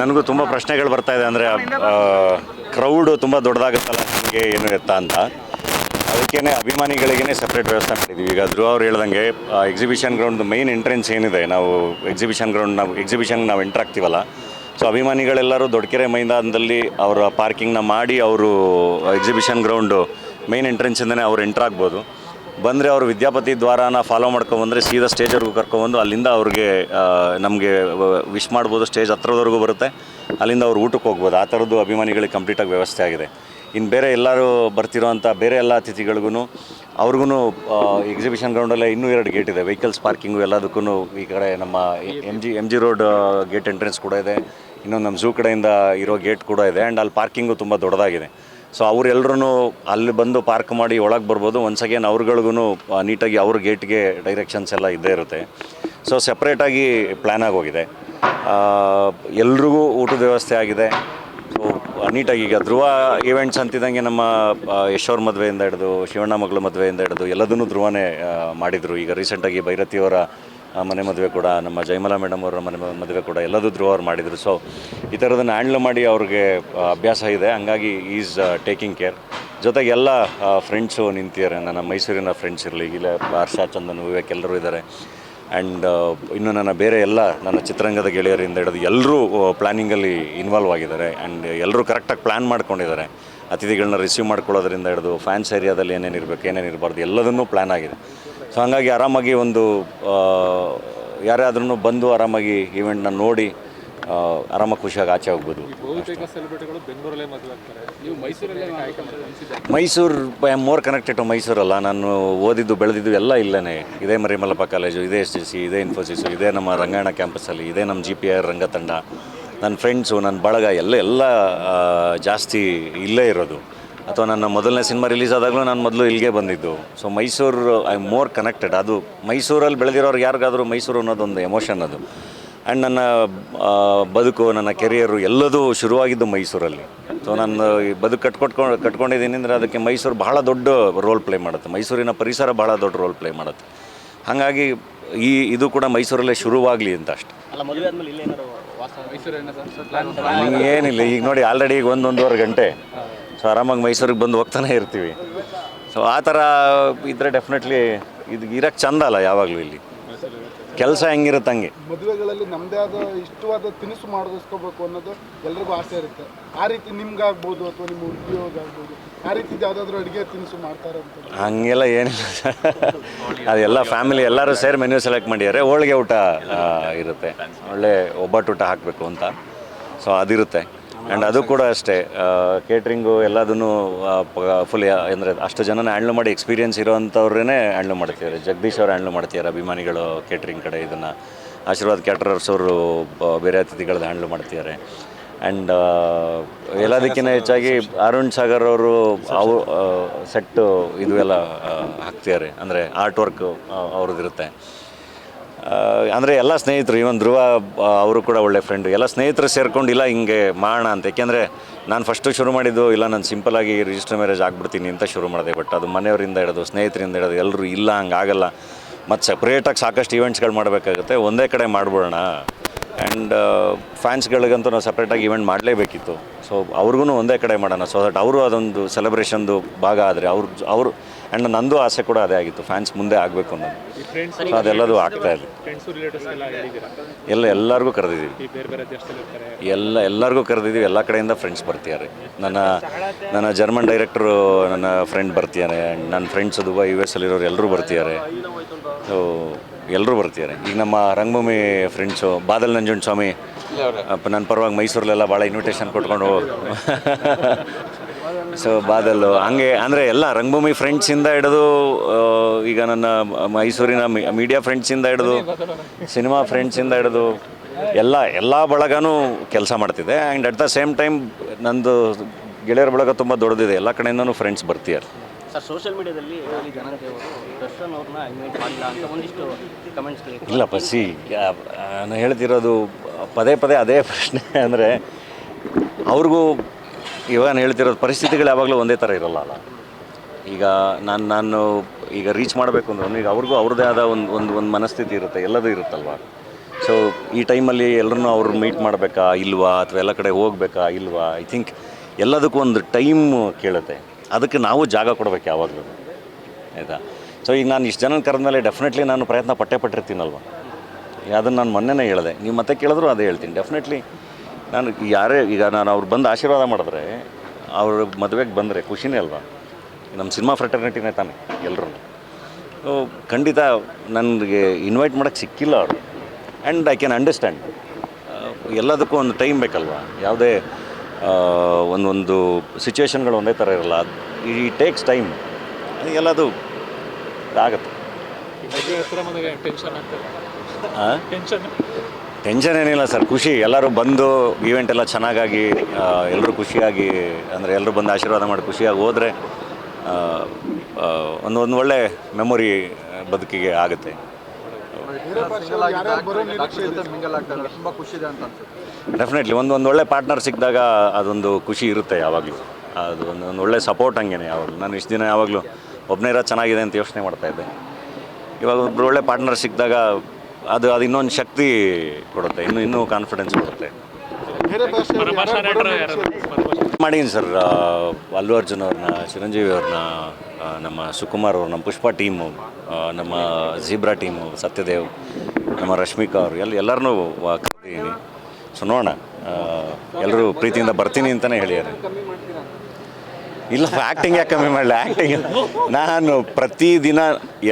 ನನಗೂ ತುಂಬ ಪ್ರಶ್ನೆಗಳು ಬರ್ತಾ ಇದೆ. ಅಂದರೆ ಕ್ರೌಡು ತುಂಬ ದೊಡ್ಡದಾಗುತ್ತಲ್ಲ ನಮಗೆ ಏನು ಎತ್ತಾ ಅಂತ. ಅದಕ್ಕೇ ಅಭಿಮಾನಿಗಳಿಗೇ ಸಪ್ರೇಟ್ ವ್ಯವಸ್ಥೆ ಮಾಡಿದ್ದೀವಿ. ಈಗ ಧ್ರುವ ಅವ್ರು ಹೇಳ್ದಂಗೆ ಎಕ್ಸಿಬಿಷನ್ ಗ್ರೌಂಡ್ ಮೈನ್ ಎಂಟ್ರೆನ್ಸ್ ಏನಿದೆ, ನಾವು ಎಕ್ಸಿಬಿಷನ್ಗೆ ನಾವು ಎಂಟ್ರ್ ಆಗ್ತೀವಲ್ಲ, ಸೊ ಅಭಿಮಾನಿಗಳೆಲ್ಲರೂ ದೊಡ್ಡಕೆರೆ ಮೈದಾನದಲ್ಲಿ ಅವರ ಪಾರ್ಕಿಂಗ್ನ ಮಾಡಿ ಅವರು ಎಕ್ಸಿಬಿಷನ್ ಗ್ರೌಂಡು ಮೈನ್ ಎಂಟ್ರೆನ್ಸಿಂದನೇ ಅವ್ರು ಎಂಟ್ರ್ ಆಗ್ಬೋದು. ಬಂದರೆ ಅವರು ವಿದ್ಯಾಪತಿ ದ್ವಾರನ ಫಾಲೋ ಮಾಡ್ಕೊಬಂದರೆ ಸೀದಾ ಸ್ಟೇಜ್ವರೆಗೂ ಕರ್ಕೊಬಂದು ಅಲ್ಲಿಂದ ಅವ್ರಿಗೆ ನಮಗೆ ವಿಶ್ ಮಾಡ್ಬೋದು. ಸ್ಟೇಜ್ ಹತ್ರದವರೆಗೂ ಬರುತ್ತೆ, ಅಲ್ಲಿಂದ ಅವ್ರು ಊಟಕ್ಕೆ ಹೋಗ್ಬೋದು. ಆ ಥರದ್ದು ಅಭಿಮಾನಿಗಳಿಗೆ ಕಂಪ್ಲೀಟಾಗಿ ವ್ಯವಸ್ಥೆ ಆಗಿದೆ. ಇನ್ನು ಬೇರೆ ಎಲ್ಲರೂ ಬರ್ತಿರೋಂಥ ಬೇರೆ ಎಲ್ಲ ಅತಿಥಿಗಳಿಗೂ ಅವ್ರಿಗೂ ಎಕ್ಸಿಬಿಷನ್ ಗ್ರೌಂಡಲ್ಲೇ ಇನ್ನೂ 2 ಗೇಟ್ ಇದೆ. ವೆಹಿಕಲ್ಸ್ ಪಾರ್ಕಿಂಗು ಎಲ್ಲದಕ್ಕೂ ಈ ಕಡೆ ನಮ್ಮ M G road gate entrance ಕೂಡ ಇದೆ, ಇನ್ನೊಂದು ನಮ್ಮ ಝೂ ಕಡೆಯಿಂದ ಇರೋ ಗೇಟ್ ಕೂಡ ಇದೆ. ಆ್ಯಂಡ್ ಅಲ್ಲಿ ಪಾರ್ಕಿಂಗು ತುಂಬ ದೊಡ್ಡದಾಗಿದೆ. ಸೊ ಅವರೆಲ್ಲರೂ ಅಲ್ಲಿ ಬಂದು ಪಾರ್ಕ್ ಮಾಡಿ ಒಳಗೆ ಬರ್ಬೋದು. ಒನ್ಸ್ ಅಗೇನ್ ಅವ್ರುಗಳಿಗೂ ನೀಟಾಗಿ ಅವ್ರ ಗೇಟ್ಗೆ ಡೈರೆಕ್ಷನ್ಸ್ ಎಲ್ಲ ಇದ್ದೇ ಇರುತ್ತೆ. ಸೊ ಸಪ್ರೇಟಾಗಿ ಪ್ಲ್ಯಾನ್ ಆಗೋಗಿದೆ. ಎಲ್ರಿಗೂ ಊಟದ ವ್ಯವಸ್ಥೆ ಆಗಿದೆ. ಸೊ ನೀಟಾಗಿ ಈಗ ಧ್ರುವ ಈವೆಂಟ್ಸ್ ಅಂತಿದ್ದಂಗೆ ನಮ್ಮ ಯಶೋರ್ ಮದುವೆಯಿಂದ ಹಿಡಿದು ಶಿವಣ್ಣ ಮಗಳ ಮದುವೆಯಿಂದ ಹಿಡಿದು ಎಲ್ಲದನ್ನೂ ಧ್ರುವನೇ ಮಾಡಿದರು. ಈಗ ರೀಸೆಂಟಾಗಿ ಭೈರತಿಯವರ ಮನೆ ಮದುವೆ ಕೂಡ, ನಮ್ಮ ಜಯಮಲಾ ಮೇಡಮ್ ಅವರ ಮದುವೆ ಕೂಡ ಎಲ್ಲದೂ ಧ್ರುವ ಅವ್ರು ಮಾಡಿದರು. ಸೊ ಈ ಥರದನ್ನು ಹ್ಯಾಂಡ್ಲ್ ಮಾಡಿ ಅವ್ರಿಗೆ ಅಭ್ಯಾಸ ಇದೆ. ಹಂಗಾಗಿ ಈಸ್ ಟೇಕಿಂಗ್ ಕೇರ್. ಜೊತೆಗೆ ಎಲ್ಲ ಫ್ರೆಂಡ್ಸು ನಿಂತಿದ್ದಾರೆ. ನನ್ನ ಮೈಸೂರಿನ ಫ್ರೆಂಡ್ಸ್ ಇರಲಿ, ಇಲ್ಲ ಹರ್ಷ, ಚಂದನ್, ವಿವೇಕ್ ಎಲ್ಲರೂ ಇದ್ದಾರೆ. ಆ್ಯಂಡ್ ಇನ್ನು ನನ್ನ ಬೇರೆ ಎಲ್ಲ ನನ್ನ ಚಿತ್ರರಂಗದ ಗೆಳೆಯರಿಂದ ಹಿಡಿದು ಎಲ್ಲರೂ ಪ್ಲ್ಯಾನಿಂಗಲ್ಲಿ ಇನ್ವಾಲ್ವ್ ಆಗಿದ್ದಾರೆ. ಆ್ಯಂಡ್ ಎಲ್ಲರೂ ಕರೆಕ್ಟಾಗಿ ಪ್ಲ್ಯಾನ್ ಮಾಡ್ಕೊಂಡಿದ್ದಾರೆ. ಅತಿಥಿಗಳನ್ನ ರಿಸೀವ್ ಮಾಡ್ಕೊಳ್ಳೋದ್ರಿಂದ ಹಿಡಿದು ಫ್ಯಾನ್ಸ್ ಏರಿಯಾದಲ್ಲಿ ಏನೇನು ಇರಬೇಕು, ಏನೇನು ಇರಬಾರ್ದು ಎಲ್ಲದನ್ನೂ ಪ್ಲ್ಯಾನ್ ಆಗಿದೆ. ಸೊ ಹಾಗಾಗಿ ಆರಾಮಾಗಿ ಒಂದು ಯಾರಾದ್ರೂ ಬಂದು ಆರಾಮಾಗಿ ಈವೆಂಟ್ನ ನೋಡಿ ಆರಾಮಾಗಿ ಖುಷಿಯಾಗಿ ಆಚೆ ಹೋಗ್ಬೋದು. Mysuru I am more connected to ಮೈಸೂರಲ್ಲ. ನಾನು ಓದಿದ್ದು ಬೆಳೆದಿದ್ದು ಎಲ್ಲ ಇಲ್ಲೇ. ಇದೇ ಮರಿಮಲ್ಲಪ್ಪ ಕಾಲೇಜು, ಇದೇ SGC, ಇದೇ ಇನ್ಫೋಸಿಸು, ಇದೇ ನಮ್ಮ ರಂಗಾಯಣ ಕ್ಯಾಂಪಸ್ಸಲ್ಲಿ, ಇದೇ ನಮ್ಮ GPR ರಂಗತಂಡ, ನನ್ನ ಫ್ರೆಂಡ್ಸು, ನನ್ನ ಬಳಗ ಎಲ್ಲ ಜಾಸ್ತಿ ಇಲ್ಲೇ ಇರೋದು. ಅಥವಾ ನನ್ನ ಮೊದಲನೇ ಸಿನಿಮಾ ರಿಲೀಸ್ ಆದಾಗಲೂ ನಾನು ಮೊದಲು ಇಲ್ಲಿಗೆ ಬಂದಿದ್ದು. So Mysuru I am more connected. ಅದು ಮೈಸೂರಲ್ಲಿ ಬೆಳೆದಿರೋರು ಯಾರಿಗಾದರೂ ಮೈಸೂರು ಅನ್ನೋದೊಂದು ಎಮೋಷನ್ ಅದು. ಆ್ಯಂಡ್ ನನ್ನ ಬದುಕು, ನನ್ನ ಕೆರಿಯರು ಎಲ್ಲದೂ ಶುರುವಾಗಿದ್ದು ಮೈಸೂರಲ್ಲಿ. ಸೊ ನಾನು ಈ ಬದುಕು ಕಟ್ಕೊಂಡಿದ್ದೀನಿ ಅಂದರೆ ಅದಕ್ಕೆ ಮೈಸೂರು ಬಹಳ ದೊಡ್ಡ ರೋಲ್ ಪ್ಲೇ ಮಾಡುತ್ತೆ. ಮೈಸೂರಿನ ಪರಿಸರ ಬಹಳ ದೊಡ್ಡ ರೋಲ್ ಪ್ಲೇ ಮಾಡುತ್ತೆ. ಹಾಗಾಗಿ ಇದು ಕೂಡ ಮೈಸೂರಲ್ಲೇ ಶುರುವಾಗಲಿ ಅಂತ ಅಷ್ಟೆ. ಏನಿಲ್ಲ, ಈಗ ನೋಡಿ ಆಲ್ರೆಡಿ ಈಗ 1-1.5 ಗಂಟೆ. ಸೊ ಆರಾಮಾಗಿ ಮೈಸೂರಿಗೆ ಬಂದು ಹೋಗ್ತಾನೆ ಇರ್ತೀವಿ. ಸೊ ಆ ಥರ ಇದ್ದರೆ ಡೆಫಿನೆಟ್ಲಿ ಇದು ಇರೋಕ್ಕೆ ಚಂದ ಅಲ್ಲ. ಯಾವಾಗಲೂ ಇಲ್ಲಿ ಕೆಲಸ ಹೆಂಗಿರುತ್ತೆ ಹಂಗೆ. ಮದುವೆಗಳಲ್ಲಿ ನಮ್ಮದೇ ಆದ ಇಷ್ಟವಾದ ತಿನಿಸು ಮಾಡಿಸ್ಕೋಬೇಕು ಅನ್ನೋದು ಎಲ್ರಿಗೂ ಆಸೆ ಇರುತ್ತೆ. ಆ ರೀತಿ ನಿಮ್ಗಾಗ್ಬೋದು ಅಥವಾ ನಿಮ್ಮ ಉದ್ಯೋಗ ಆಗ್ಬೋದು, ಆ ರೀತಿ ಯಾವುದಾದ್ರೂ ಅಡುಗೆ ತಿನಿಸು ಮಾಡ್ತಾರೆ ಅಂತ? ಹಂಗೆಲ್ಲ ಏನಿಲ್ಲ. ಅದೆಲ್ಲ ಫ್ಯಾಮಿಲಿ ಎಲ್ಲರೂ ಸೇರಿ ಮೆನ್ಯೂ ಸೆಲೆಕ್ಟ್ ಮಾಡಿದ್ದಾರೆ. ಹೋಳಿಗೆ ಊಟ ಇರುತ್ತೆ, ಒಳ್ಳೆ ಒಬ್ಬಟ್ಟು ಊಟ ಹಾಕಬೇಕು ಅಂತ. ಸೊ ಅದಿರುತ್ತೆ. ಆ್ಯಂಡ್ ಅದು ಕೂಡ ಅಷ್ಟೇ, ಕೇಟ್ರಿಂಗು ಎಲ್ಲದನ್ನು ಫುಲ್ ಅಂದರೆ ಅಷ್ಟು ಜನನ ಹ್ಯಾಂಡ್ಲ್ ಮಾಡಿ ಎಕ್ಸ್ಪೀರಿಯನ್ಸ್ ಇರೋವಂಥವ್ರನ್ನೇ ಹ್ಯಾಂಡ್ಲ್ ಮಾಡ್ತಿದ್ದಾರೆ. ಜಗದೀಶ್ ಅವರು ಹ್ಯಾಂಡ್ಲ್ ಮಾಡ್ತಿದ್ದಾರೆ ಅಭಿಮಾನಿಗಳು ಕೇಟ್ರಿಂಗ್ ಕಡೆ. ಇದನ್ನು ಆಶೀರ್ವಾದ್ ಕ್ಯಾಟ್ರರ್ಸ್ ಅವರು ಬೇರೆ ಅತಿಥಿಗಳದ್ದು ಹ್ಯಾಂಡ್ಲ್ ಮಾಡ್ತಿದ್ದಾರೆ. ಆ್ಯಂಡ್ ಎಲ್ಲದಕ್ಕಿಂತ ಹೆಚ್ಚಾಗಿ ಅರುಣ್ ಸಾಗರ್ ಅವರು ಸೆಟ್ಟು ಇದು ಎಲ್ಲ ಹಾಕ್ತಿದ್ದಾರೆ. ಅಂದರೆ ಆರ್ಟ್ ವರ್ಕ್ ಅವ್ರದ್ದಿರುತ್ತೆ. ಅಂದರೆ ಎಲ್ಲ ಸ್ನೇಹಿತರು, ಇವನ್ ಧ್ರುವ ಅವರು ಕೂಡ ಒಳ್ಳೆ ಫ್ರೆಂಡು. ಎಲ್ಲ ಸ್ನೇಹಿತರು ಸೇರ್ಕೊಂಡು ಇಲ್ಲ ಹಿಂಗೆ ಮಾಡೋಣ ಅಂತ. ಏಕೆಂದರೆ ನಾನು ಫಸ್ಟು ಶುರು ಮಾಡಿದ್ದು ಇಲ್ಲ, ನಾನು ಸಿಂಪಲಾಗಿ ರಿಜಿಸ್ಟರ್ ಮ್ಯಾರೇಜ್ ಆಗ್ಬಿಡ್ತೀನಿ ಅಂತ ಶುರು ಮಾಡಿದೆ. ಬಟ್ ಅದು ಮನೆಯವರಿಂದ ಹಿಡಿದು ಸ್ನೇಹಿತರಿಂದ ಹಿಡಿದು ಎಲ್ಲರೂ ಇಲ್ಲ, ಹಂಗಾಗಲ್ಲ, ಮತ್ತು ಸಪ್ರೇಟಾಗಿ ಸಾಕಷ್ಟು ಈವೆಂಟ್ಸ್ಗಳು ಮಾಡಬೇಕಾಗುತ್ತೆ, ಒಂದೇ ಕಡೆ ಮಾಡ್ಬಿಡೋಣ. ಆ್ಯಂಡ್ ಫ್ಯಾನ್ಸ್ಗಳಿಗಂತೂ ನಾವು ಸಪ್ರೇಟಾಗಿ ಈವೆಂಟ್ ಮಾಡಲೇಬೇಕಿತ್ತು. ಸೊ ಅವ್ರಿಗೂ ಒಂದೇ ಕಡೆ ಮಾಡೋಣ. ಸೊ ದಟ್ ಅವರು ಅದೊಂದು ಸೆಲೆಬ್ರೇಷನ್ದು ಭಾಗ ಆದರೆ ಅವರು ಆ್ಯಂಡ್ ನಂದು ಆಸೆ ಕೂಡ ಅದೇ ಆಗಿತ್ತು, ಫ್ಯಾನ್ಸ್ ಮುಂದೆ ಆಗಬೇಕು ಅನ್ನೋದು. ಸೊ ಅದೆಲ್ಲದೂ ಆಗ್ತಾಯಿದೆ. ಎಲ್ಲರಿಗೂ ಕರೆದಿದ್ದೀವಿ, ಎಲ್ಲರಿಗೂ ಕರೆದಿದ್ದೀವಿ. ಎಲ್ಲ ಕಡೆಯಿಂದ ಫ್ರೆಂಡ್ಸ್ ಬರ್ತಿದ್ದಾರೆ. ನನ್ನ ಜರ್ಮನ್ ಡೈರೆಕ್ಟ್ರು ನನ್ನ ಫ್ರೆಂಡ್ ಬರ್ತಿದ್ದಾರೆ. ನನ್ನ ಫ್ರೆಂಡ್ಸ್ ದುಬೈ US ಅಲ್ಲಿರೋರು ಎಲ್ಲರೂ ಬರ್ತಿದ್ದಾರೆ. ಸೊ ಎಲ್ಲರೂ ಬರ್ತಿದ್ದಾರೆ. ಈಗ ನಮ್ಮ ರಂಗಭೂಮಿ ಫ್ರೆಂಡ್ಸು ಬಾದಲ್ ನಂಜುಂಡ ಸ್ವಾಮಿ ನನ್ನ ಪರವಾಗಿ ಮೈಸೂರಲ್ಲೆಲ್ಲ ಭಾಳ ಇನ್ವಿಟೇಷನ್ ಕೊಟ್ಕೊಂಡು ಸೊ ಬಾದಲ್ಲು ಹಂಗೆ ಅಂದರೆ ಎಲ್ಲ ರಂಗಭೂಮಿ ಫ್ರೆಂಡ್ಸಿಂದ ಹಿಡಿದು ಈಗ ನನ್ನ ಮೈಸೂರಿನ ಮೀಡಿಯಾ ಫ್ರೆಂಡ್ಸಿಂದ ಹಿಡಿದು ಸಿನಿಮಾ ಫ್ರೆಂಡ್ಸಿಂದ ಹಿಡಿದು ಎಲ್ಲ ಬಳಗನೂ ಕೆಲಸ ಮಾಡ್ತಿದೆ. And at the same time ನಂದು ಗೆಳೆಯರ ಬಳಗ ತುಂಬ ದೊಡ್ಡದಿದೆ. ಎಲ್ಲ ಕಡೆಯಿಂದನೂ ಫ್ರೆಂಡ್ಸ್ ಬರ್ತಿದ್ದಾರೆ. ಸರ್, ಸೋಷಿಯಲ್ ಮೀಡಿಯಾದಲ್ಲಿ ಜನಾಂಗೀಯ ದರ್ಶನ್ ಅವ್ರನ್ನ ಇನ್ವೈಟ್ ಮಾಡಿಲ್ಲ ಅಂತ ಒಂದಿಷ್ಟು ಕಮೆಂಟ್ಸ್. ಇಲ್ಲ ಪಸಿ, ನಾನು ಹೇಳ್ತಿರೋದು ಪದೇ ಅದೇ ಪ್ರಶ್ನೆ. ಅಂದರೆ ಅವ್ರಿಗೂ ಇವಾಗ ಹೇಳ್ತಿರೋದು ಪರಿಸ್ಥಿತಿಗಳು ಯಾವಾಗಲೂ ಒಂದೇ ಥರ ಇರೋಲ್ಲ ಅಲ್ಲ. ಈಗ ನಾನು ಈಗ ರೀಚ್ ಮಾಡಬೇಕು ಅಂದ್ರೆ ಈಗ ಅವ್ರಿಗೂ ಅವ್ರದ್ದೇ ಆದ ಒಂದು ಮನಸ್ಥಿತಿ ಇರುತ್ತೆ, ಎಲ್ಲದೂ ಇರುತ್ತಲ್ವ. ಸೊ ಈ ಟೈಮಲ್ಲಿ ಎಲ್ಲರೂ ಅವ್ರು ಮೀಟ್ ಮಾಡಬೇಕಾ ಇಲ್ವಾ, ಅಥವಾ ಎಲ್ಲ ಕಡೆ ಹೋಗ್ಬೇಕಾ ಇಲ್ವಾ, ಐ ಥಿಂಕ್ ಎಲ್ಲದಕ್ಕೂ ಒಂದು ಟೈಮ್ ಕೇಳುತ್ತೆ. ಅದಕ್ಕೆ ನಾವು ಜಾಗ ಕೊಡಬೇಕು ಯಾವಾಗಲೂ, ಆಯಿತಾ. ಸೊ ಈಗ ನಾನು ಇಷ್ಟು ಜನ ಕರೆದ್ಮೇಲೆ ಡೆಫಿನೆಟ್ಲಿ ನಾನು ಪ್ರಯತ್ನ ಪಟ್ಟಿರ್ತೀನಲ್ವ. ಅದನ್ನು ನಾನು ಮೊನ್ನೆನೇ ಹೇಳಿದೆ, ನೀವು ಮತ್ತೆ ಕೇಳಿದ್ರು ಅದೇ ಹೇಳ್ತೀನಿ. ಡೆಫಿನೆಟ್ಲಿ ನಾನು ಯಾರೇ ಈಗ ನಾನು ಅವ್ರು ಬಂದು ಆಶೀರ್ವಾದ ಮಾಡಿದ್ರೆ, ಅವ್ರ ಮದುವೆಗೆ ಬಂದರೆ ಖುಷಿನೇ ಅಲ್ವಾ. ನಮ್ಮ ಸಿನಿಮಾ ಫ್ರೆಟರ್ನಿಟಿನೇ ತಾನೆ ಎಲ್ಲರೂ. ಖಂಡಿತ ನನಗೆ ಇನ್ವೈಟ್ ಮಾಡೋಕ್ಕೆ ಸಿಕ್ಕಿಲ್ಲ ಅವರು. ಆ್ಯಂಡ್ ಐ ಕ್ಯಾನ್ ಅಂಡರ್ಸ್ಟ್ಯಾಂಡ್, ಎಲ್ಲದಕ್ಕೂ ಒಂದು ಟೈಮ್ ಬೇಕಲ್ವ. ಯಾವುದೇ ಒಂದೊಂದು ಸಿಚುವೇಶನ್ಗಳು ಒಂದೇ ಥರ ಇರಲ್ಲ. ಈ ಟೇಕ್ಸ್ ಟೈಮ್, ಎಲ್ಲದು ಆಗುತ್ತೆ. ಟೆನ್ಷನ್ ಏನಿಲ್ಲ ಸರ್, ಖುಷಿ. ಎಲ್ಲರೂ ಬಂದು ಈವೆಂಟ್ ಎಲ್ಲ ಚೆನ್ನಾಗಾಗಿ ಎಲ್ಲರೂ ಖುಷಿಯಾಗಿ, ಅಂದರೆ ಎಲ್ಲರೂ ಬಂದು ಆಶೀರ್ವಾದ ಮಾಡಿ ಖುಷಿಯಾಗಿ ಹೋದರೆ ಒಂದು ಒಳ್ಳೆ ಮೆಮೊರಿ ಬದುಕಿಗೆ ಆಗುತ್ತೆ. ಡೆಫಿನೆಟ್ಲಿ ಒಂದು ಒಳ್ಳೆ ಪಾರ್ಟ್ನರ್ ಸಿಕ್ಕಿದಾಗ ಅದೊಂದು ಖುಷಿ ಇರುತ್ತೆ ಯಾವಾಗಲೂ. ಅದು ಒಂದು ಒಳ್ಳೆ ಸಪೋರ್ಟ್ ಹಂಗೇನೆ. ಯಾವಾಗಲೂ ನಾನು ಇಷ್ಟು ದಿನ ಯಾವಾಗಲೂ ಒಬ್ಬನೇ ಇರೋದು ಚೆನ್ನಾಗಿದೆ ಅಂತ ಯೋಚನೆ ಮಾಡ್ತಾಯಿದ್ದೆ. ಇವಾಗ ಒಬ್ಬರು ಒಳ್ಳೆ ಪಾರ್ಟ್ನರ್ ಸಿಕ್ಕಿದಾಗ ಅದು ಇನ್ನೊಂದು ಶಕ್ತಿ ಕೊಡುತ್ತೆ, ಇನ್ನೂ ಕಾನ್ಫಿಡೆನ್ಸ್ ಕೊಡುತ್ತೆ. ಮಾಡೀನಿ ಸರ್, ಅಲ್ಲು ಅರ್ಜುನ್ ಅವ್ರನ್ನ, ಚಿರಂಜೀವಿ ಅವ್ರನ್ನ, ನಮ್ಮ ಸುಕುಮಾರ್ ಅವ್ರು, ನಮ್ಮ ಪುಷ್ಪ ಟೀಮು, ನಮ್ಮ ಝೀಬ್ರಾ ಟೀಮು, ಸತ್ಯದೇವ್, ನಮ್ಮ ರಶ್ಮಿಕಾ ಅವರು, ಎಲ್ಲರನ್ನೂ ಕರೆದಿದ್ದೀನಿ. ಸೊ ನೋಡೋಣ, ಎಲ್ಲರೂ ಪ್ರೀತಿಯಿಂದ ಬರ್ತೀನಿ ಅಂತಲೇ ಹೇಳಿದ್ದಾರೆ. ಇಲ್ಲ, ಆ್ಯಕ್ಟಿಂಗ್ ಯಾಕೆ ಕಮ್ಮಿ ಮಾಡಲಿ? ಆ್ಯಕ್ಟಿಂಗ್ ನಾನು ಪ್ರತಿದಿನ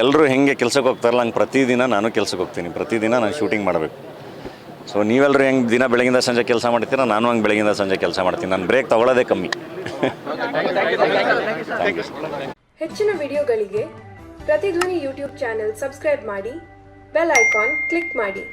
ಎಲ್ಲರೂ ಹೆಂಗೆ ಕೆಲ್ಸಕ್ಕೆ ಹೋಗ್ತಾರಲ್ಲ ಹಂಗೆ ಪ್ರತಿದಿನ ನಾನು ಕೆಲ್ಸಕ್ಕೆ ಹೋಗ್ತೀನಿ. ಪ್ರತಿದಿನ ನಾನು ಶೂಟಿಂಗ್ ಮಾಡಬೇಕು. ಸೊ ನೀವೆಲ್ಲರೂ ಹೆಂಗೆ ದಿನ ಬೆಳಗಿಂದ ಸಂಜೆ ಕೆಲಸ ಮಾಡ್ತೀರಾ, ನಾನು ಹಂಗೆ ಬೆಳಗಿಂದ ಸಂಜೆ ಕೆಲಸ ಮಾಡ್ತೀನಿ. ನಾನು ಬ್ರೇಕ್ ತೊಗೊಳ್ಳೋದೇ ಕಮ್ಮಿ. ಹೆಚ್ಚಿನ ವಿಡಿಯೋಗಳಿಗೆ ಪ್ರತಿಧ್ವನಿ ಯೂಟ್ಯೂಬ್ ಚಾನೆಲ್ ಸಬ್ಸ್ಕ್ರೈಬ್ ಮಾಡಿ, ಬೆಲ್ ಐಕಾನ್ ಕ್ಲಿಕ್ ಮಾಡಿ.